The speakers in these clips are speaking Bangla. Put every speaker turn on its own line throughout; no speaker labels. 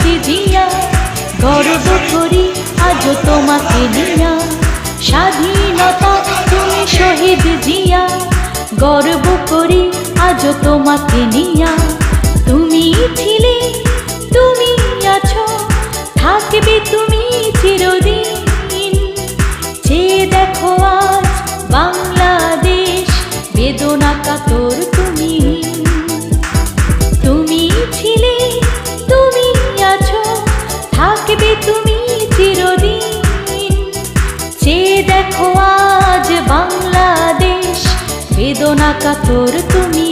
শহীদ জিয়া, গর্ব করি আজ তোমাকে নিয়া। স্বাধীনতা তুমি শহীদ জিয়া, গর্ব করি আজ তোমাকে নিয়া। তুমি ছিলে, তুমি আছো, থাকবে তুমি চিরদিন। যে দেখো আজ বাংলাদেশ, বেদনা কাতর তুমি। তুমি ছিলে, তুমি আছো, থাকবে তুমি চিরদিন। যে দেখো আজ বাংলাদেশ, বেদনা কাতর তুমি।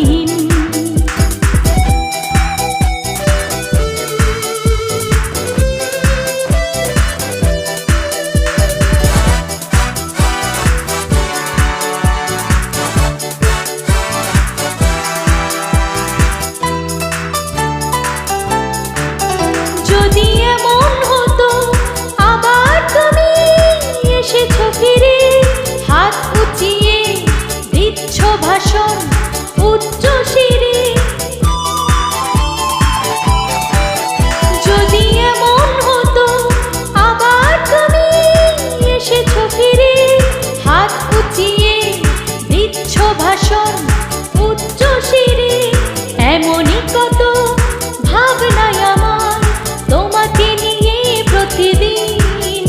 যদি এমন হতো আবার তুমি এসেছো ফিরে, হাত উঁচিয়ে দিচ্ছ ভাষণ উচ্চ শিরে। যদি এমন হতো আবার তুমি এসেছো ফিরে, হাত উঁচিয়ে দিচ্ছ ভাষণ উচ্চ শিরে। এমনই কত ভাবনায় আমার তোমাকে নিয়ে প্রতিদিন।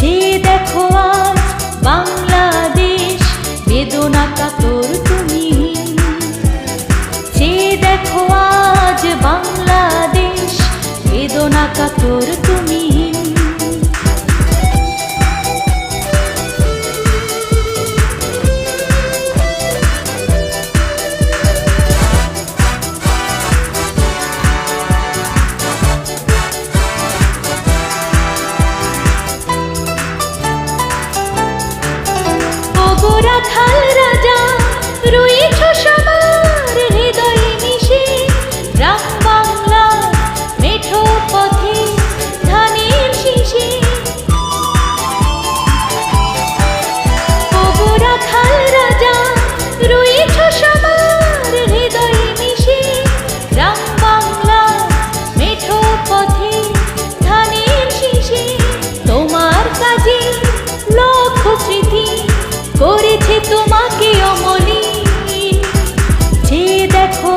যে দেখো আজ বাংলাদেশ, বেদনা কাতর তুমি। যে দেখো আজ বাংলাদেশ, বেদনা কাতর তুমি। রাখাল রাজা রয়েছ সবার হৃদয়ে মিশে, গ্রাম বাংলার মেঠো পথে ধানের শীষে। রাখাল রাজা রয়েছ সবার হৃদয়ে মিশে, গ্রাম বাংলার মেঠো পথে ধানের শীষে। তোমার কাজে লক্ষ স্মৃতি করেছে তোমাকে অমলিন। যে দেখো